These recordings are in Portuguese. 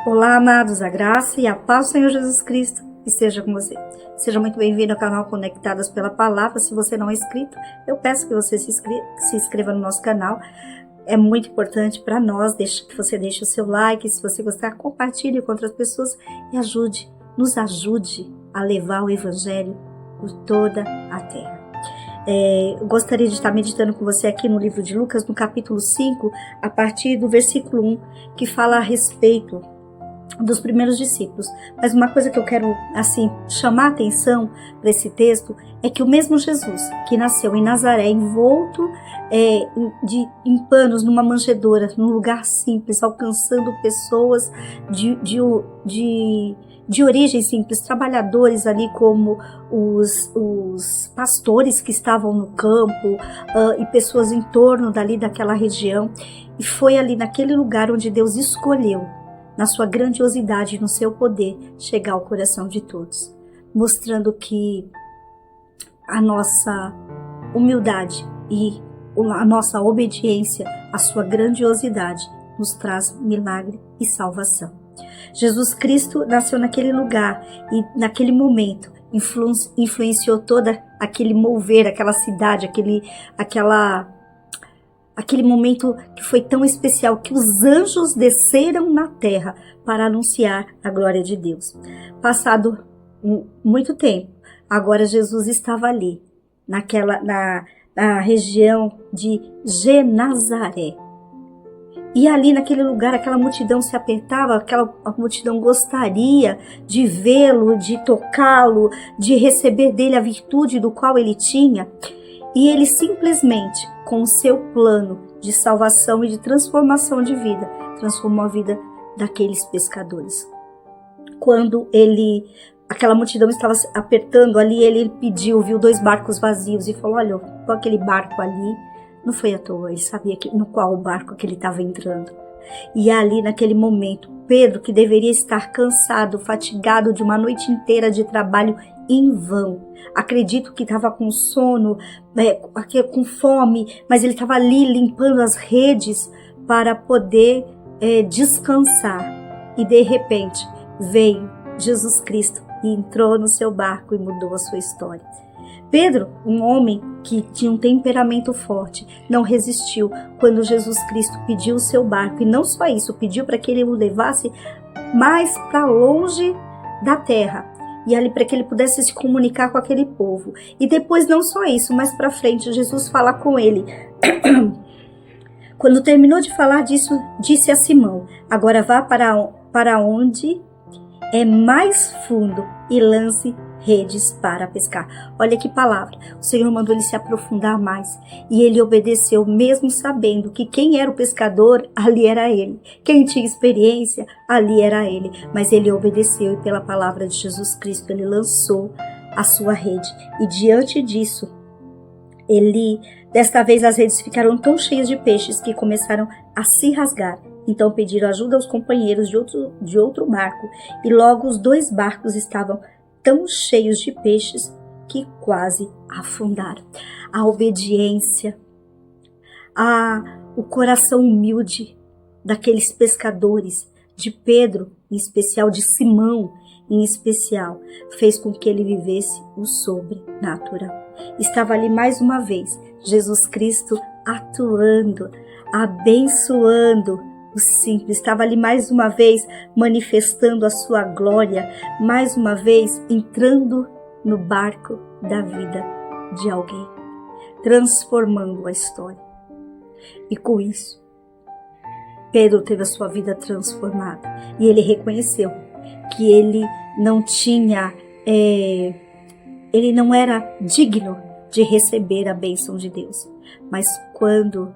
Olá, amados, a graça e a paz do Senhor Jesus Cristo esteja com você. Seja muito bem-vindo ao canal Conectadas pela Palavra. Se você não é inscrito, eu peço que você se inscreva no nosso canal. É muito importante para nós que você deixe o seu like. Se você gostar, compartilhe com outras pessoas e nos ajude a levar o Evangelho por toda a terra. Eu gostaria de estar meditando com você aqui no livro de Lucas, no capítulo 5, a partir do versículo 1, que fala a respeito dos primeiros discípulos. Mas uma coisa que eu quero chamar a atenção para esse texto é que o mesmo Jesus que nasceu em Nazaré, envolto em panos, numa manjedoura, num lugar simples, alcançando pessoas de origem simples, trabalhadores ali como os pastores que estavam no campo e pessoas em torno daquela região. E foi ali naquele lugar onde Deus escolheu, na sua grandiosidade e no seu poder, chegar ao coração de todos, mostrando que a nossa humildade e a nossa obediência à sua grandiosidade nos traz milagre e salvação. Jesus Cristo nasceu naquele lugar e naquele momento influenciou todo aquele mover, aquela cidade, aquele momento que foi tão especial, que os anjos desceram na terra para anunciar a glória de Deus. Passado muito tempo, agora Jesus estava ali, na região de Genazaré. E ali naquele lugar, aquela multidão se apertava, a multidão gostaria de vê-lo, de tocá-lo, de receber dele a virtude do qual ele tinha. E ele simplesmente, com o seu plano de salvação e de transformação de vida, transformou a vida daqueles pescadores. Quando aquela multidão estava se apertando ali, ele viu 2 barcos vazios e falou: olha, aquele barco ali não foi à toa, ele sabia no qual barco que ele estava entrando. E ali naquele momento, Pedro, que deveria estar cansado, fatigado de uma noite inteira de trabalho em vão, acredito que estava com sono, com fome, mas ele estava ali limpando as redes para poder descansar. E de repente veio Jesus Cristo e entrou no seu barco e mudou a sua história. Pedro, um homem que tinha um temperamento forte, não resistiu quando Jesus Cristo pediu o seu barco. E não só isso, pediu para que ele o levasse mais para longe da terra. E ali para que ele pudesse se comunicar com aquele povo. E depois não só isso, mas para frente Jesus fala com ele. Quando terminou de falar disso, disse a Simão: agora vá para onde é mais fundo e lance redes para pescar. Olha que palavra. O Senhor mandou ele se aprofundar mais. E ele obedeceu, mesmo sabendo que quem era o pescador, ali era ele. Quem tinha experiência, ali era ele. Mas ele obedeceu e pela palavra de Jesus Cristo, ele lançou a sua rede. E diante disso, desta vez as redes ficaram tão cheias de peixes que começaram a se rasgar. Então pediram ajuda aos companheiros de outro barco. E logo os 2 barcos estavam tão cheios de peixes que quase afundaram. A obediência, o coração humilde daqueles pescadores, de Pedro em especial, de Simão em especial, fez com que ele vivesse o sobrenatural. Estava ali mais uma vez Jesus Cristo atuando, abençoando o simples, estava ali mais uma vez manifestando a sua glória, mais uma vez entrando no barco da vida de alguém, transformando a história. E com isso, Pedro teve a sua vida transformada e ele reconheceu que ele não era digno de receber a bênção de Deus. Mas quando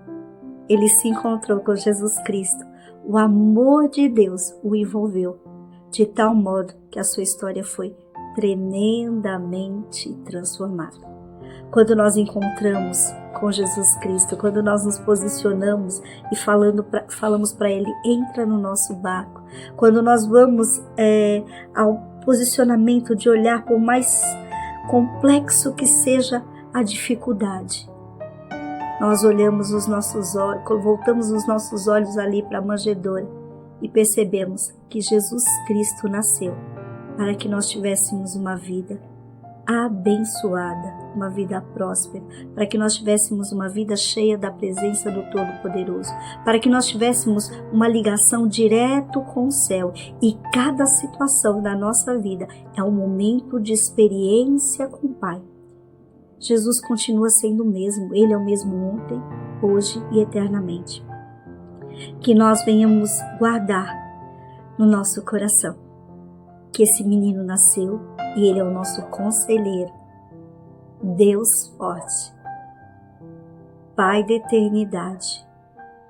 ele se encontrou com Jesus Cristo, o amor de Deus o envolveu de tal modo que a sua história foi tremendamente transformada. Quando nós encontramos com Jesus Cristo, quando nós nos posicionamos e falamos para Ele: entra no nosso barco, quando nós vamos ao posicionamento de olhar, por mais complexo que seja a dificuldade, nós olhamos os nossos olhos, voltamos os nossos olhos ali para a manjedoura e percebemos que Jesus Cristo nasceu para que nós tivéssemos uma vida abençoada, uma vida próspera, para que nós tivéssemos uma vida cheia da presença do Todo-Poderoso, para que nós tivéssemos uma ligação direto com o céu, e cada situação da nossa vida é um momento de experiência com o Pai. Jesus continua sendo o mesmo, Ele é o mesmo ontem, hoje e eternamente. Que nós venhamos guardar no nosso coração que esse menino nasceu e Ele é o nosso conselheiro, Deus forte, Pai da eternidade,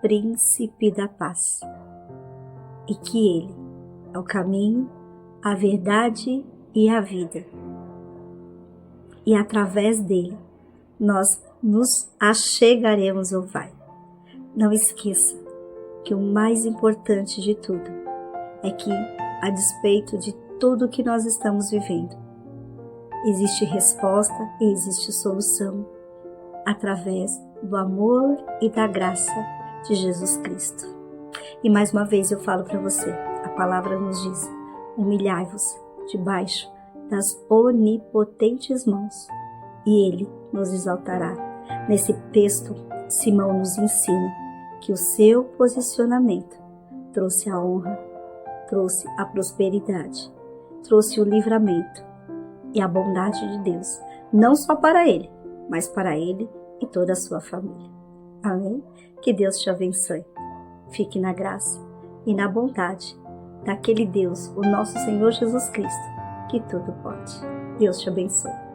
Príncipe da paz, e que Ele é o caminho, a verdade e a vida. E através dele nós nos achegaremos ao Pai. Não esqueça que o mais importante de tudo é que, a despeito de tudo que nós estamos vivendo, existe resposta e existe solução através do amor e da graça de Jesus Cristo. E mais uma vez eu falo para você, a palavra nos diz: humilhai-vos debaixo das onipotentes mãos, e Ele nos exaltará. Nesse texto, Simão nos ensina que o seu posicionamento trouxe a honra, trouxe a prosperidade, trouxe o livramento e a bondade de Deus, não só para ele, mas para ele e toda a sua família. Amém? Que Deus te abençoe. Fique na graça e na bondade daquele Deus, o nosso Senhor Jesus Cristo, que tudo pode. Deus te abençoe.